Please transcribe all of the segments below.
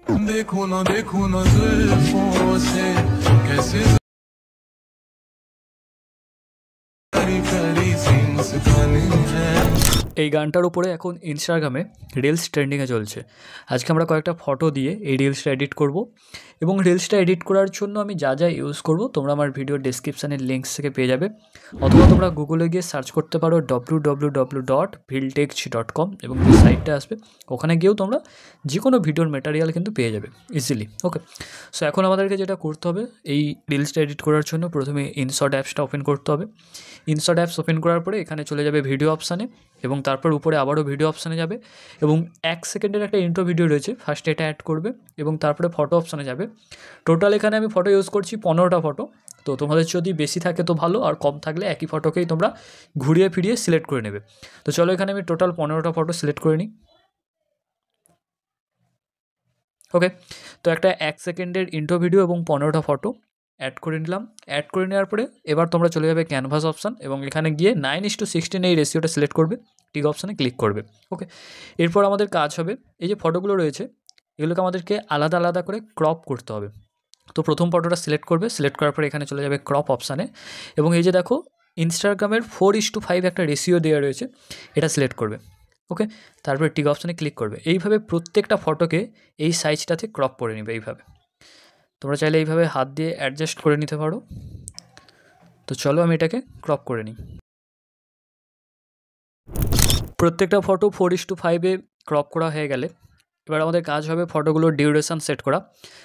देखो ना जुल्फों से कैसे करी करी सी मुस्कान है। এই গানটার উপরে এখন ইনস্টাগ্রামে রিলস ট্রেন্ডিংয়ে চলছে। আজকে আমরা কয়েকটা ফটো দিয়ে এই রিলসটা এডিট করব এবং রিলসটা এডিট করার জন্য আমি যা যা ইউজ করব তোমরা আমার ভিডিও ডেসক্রিপশানের লিঙ্কস থেকে পেয়ে যাবে, অথবা তোমরা গুগলে গিয়ে সার্চ করতে পারো www.viltex.com এবং যে সাইটটা আসবে ওখানে গিয়েও তোমরা যে কোনো ভিডিওর ম্যাটেরিয়াল কিন্তু পেয়ে যাবে ইজিলি। ওকে, সো এখন আমাদেরকে যেটা করতে হবে, এই রিলসটা এডিট করার জন্য প্রথমে ইনশট অ্যাপসটা ওপেন করতে হবে। ইনশট অ্যাপস ওপেন করার পরে এখানে চলে যাবে ভিডিও অপশানে এবং তারপর উপরে আবারও ভিডিও অপশানে যাবে এবং 1 সেকেন্ডের একটা ইন্ট্রো ভিডিও রয়েছে, ফার্স্টে এটা অ্যাড করবে এবং তারপরে ফটো অপশানে যাবে। টোটাল এখানে আমি ফটো ইউজ করছি 15টা ফটো। তো তোমাদের যদি বেশি থাকে তো ভালো, আর কম থাকলে একই ফটোকেই তোমরা ঘুরিয়ে ফিরিয়ে সিলেক্ট করে নেবে। তো চলো এখানে আমি টোটাল 15টা ফটো সিলেক্ট করে নিই। ওকে, তো একটা 1 সেকেন্ডের ইন্ট্রো ভিডিও এবং 15টা ফটো অ্যাড করে নিলাম। অ্যাড করে নেওয়ার পরে এবার তোমরা চলে যাবে ক্যানভাস অপশান এবং এখানে গিয়ে 9:16 এই রেশিওটা সিলেক্ট করবে, টিক অপশানে ক্লিক করবে। ওকে, এরপর আমাদের কাজ হবে এই যে ফটোগুলো রয়েছে এগুলোকে আমাদেরকে আলাদা আলাদা করে ক্রপ করতে হবে। তো প্রথম ফটোটা সিলেক্ট করবে, সিলেক্ট করার পরে এখানে চলে যাবে ক্রপ অপশানে এবং এই যে দেখো ইনস্টাগ্রামের 4:5 একটা রেশিও দেওয়া রয়েছে, এটা সিলেক্ট করবে। ওকে, তারপরে টিক অপশানে ক্লিক করবে। এইভাবে প্রত্যেকটা ফটোকে এই সাইজটাতে ক্রপ করে নেবে। এইভাবে তোমরা চাইলে এইভাবে হাত দিয়ে অ্যাডজাস্ট করে নিতে পারো। তো চলো আমি এটাকে ক্রপ করে নিই। প্রত্যেকটা ফটো 4:5 ক্রপ করা হয়ে গেলে এবার আমাদের কাজ হবে ফটোগুলোর ডিউরেশান সেট করা।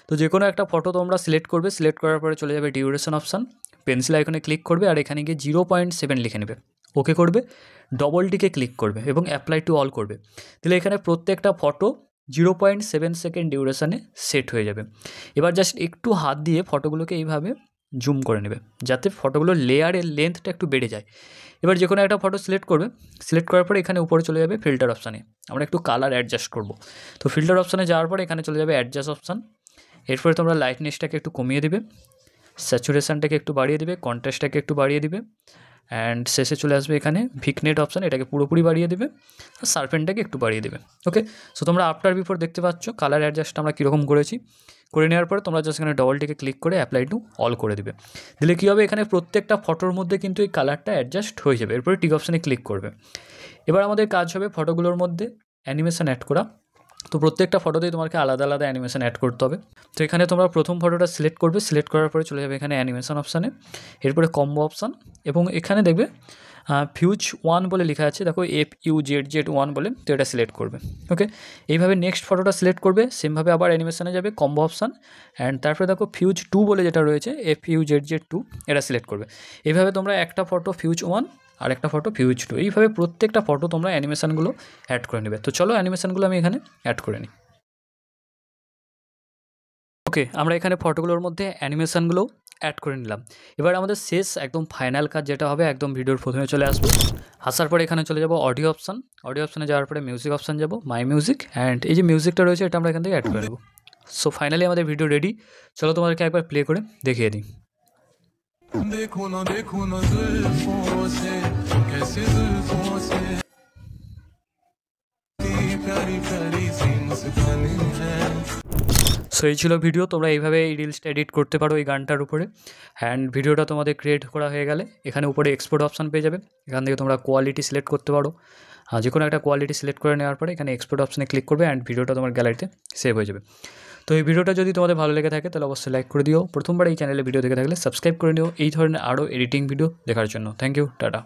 তো যে কোনো একটা ফটো তোমরা সিলেক্ট করবে, সিলেক্ট করার পরে চলে যাবে ডিউরেশন অপশান, পেন্সিল আইকনে ক্লিক করবে আর এখানে গিয়ে 0.7 লিখে নেবে। ওকে করবে, ডবল টিকে ক্লিক করবে এবং অ্যাপ্লাই টু অল করবে। তাহলে এখানে প্রত্যেকটা ফটো 0.7 সেকেন্ড ডিউরেশানে সেট হয়ে যাবে। এবার জাস্ট একটু হাত দিয়ে ফটোগুলোকে এইভাবে জুম করে নেবে যাতে ফটোগুলোর লেয়ারের লেন্থটা একটু বেড়ে যায়। এবার যে কোনো একটা ফটো সিলেক্ট করবে, সিলেক্ট করার পরে এখানে উপরে চলে যাবে ফিল্টার অপশানে, আমরা একটু কালার অ্যাডজাস্ট করব। তো ফিল্টার অপশানে যাওয়ার পরে এখানে চলে যাবে অ্যাডজাস্ট অপশান। এরপরে তোমরা লাইটনেসটাকে একটু কমিয়ে দেবে, স্যাচুরেশানটাকে একটু বাড়িয়ে দেবে, কন্ট্রাস্টটাকে একটু বাড়িয়ে দিবে অ্যান্ড শেষে চলে আসবে এখানে ভিগনেট অপশান, এটাকে পুরোপুরি বাড়িয়ে দেবে আর শার্পেনটাকে একটু বাড়িয়ে দেবে। ওকে, সো তোমরা আফটার বিফোর দেখতে পাচ্ছ কালার অ্যাডজাস্ট আমরা কীরকম করেছি। করে নেওয়ার পরে তোমরা জাস্ট এখানে ডবলটিকে ক্লিক করে অ্যাপ্লাই টু অল করে দেবে। দিলে কী হবে, এখানে প্রত্যেকটা ফটোর মধ্যে কিন্তু এই কালারটা অ্যাডজাস্ট হয়ে যাবে। এরপরে টিক অপশানে ক্লিক করবে। এবার আমাদের কাজ হবে ফটোগুলোর মধ্যে অ্যানিমেশন অ্যাড করা। তো প্রত্যেকটা ফটোতেই তোমাকে আলাদা আলাদা অ্যানিমেশন অ্যাড করতে হবে। তো এখানে তোমরা প্রথম ফটোটা সিলেক্ট করবে, সিলেক্ট করার পরে চলে যাবে এখানে অ্যানিমেশন অপশানে, এরপরে কম্বো অপশান এবং এখানে দেখবে ফিউজ 1 বলে লেখা আছে, দেখো FUZZ1 বলে, তো এটা সিলেক্ট করবে। ওকে, এইভাবে নেক্সট ফটোটা সিলেক্ট করবে, সেমভাবে আবার অ্যানিমেশনে যাবে কম্বো অপশান অ্যান্ড তারপরে দেখো ফিউজ 2 বলে যেটা রয়েছে FUZZ2, এটা সিলেক্ট করবে। এইভাবে তোমরা একটা ফটো ফিউজ 1 আর একটা ফটো ফিউজ 2, এইভাবে প্রত্যেকটা ফটো তোমরা অ্যানিমেশানগুলো অ্যাড করে নেবে। তো চলো অ্যানিমেশানগুলো আমি এখানে অ্যাড করে নিই। ওকে, আমরা এখানে ফটোগুলোর মধ্যে অ্যানিমেশানগুলো অ্যাড করে নিলাম। এবার আমাদের শেষ একদম ফাইনাল কাজ যেটা হবে, একদম ভিডিওর প্রথমে চলে আসবো, আসার পরে এখানে চলে যাব অডিও অপশান, অডিও অপশানে যাওয়ার পরে মিউজিক অপশান যাব, মাই মিউজিক অ্যান্ড এই যে মিউজিকটা রয়েছে এটা আমরা এখান থেকে অ্যাড করে নেব। সো ফাইনালি আমাদের ভিডিও রেডি। চলো তোমাদেরকে একবার প্লে করে দেখিয়ে দিই। देखो ना जुल्फों से कैसे जुल्फों से प्यारी प्यारी सी मुस्कान है। সো এই ছিল ভিডিও। তোমরা এইভাবে এই রিলসটা এডিট করতে পারো এই গানটার উপরে। অ্যান্ড ভিডিওটা তোমাদের ক্রিয়েট করা হয়ে গেলে এখানে উপরে এক্সপোর্ট অপশান পেয়ে যাবে, এখান থেকে তোমরা কোয়ালিটি সিলেক্ট করতে পারো। যে কোনো একটা কোয়ালিটি সিলেক্ট করে নেওয়ার পরে এখানে এক্সপোর্ট অপশানে ক্লিক করবে অ্যান্ড ভিডিওটা তোমার গ্যালারিতে সেভ হয়ে যাবে। তো এই ভিডিওটা যদি তোমাদের ভালো লেগে থাকে তাহলে অবশ্যই লাইক করে দিও। প্রথমবার এই চ্যানেলে ভিডিও দেখে থাকলে সাবস্ক্রাইব করে নিও এই ধরনের আরও এডিটিং ভিডিও দেখার জন্য। Thank you, tata.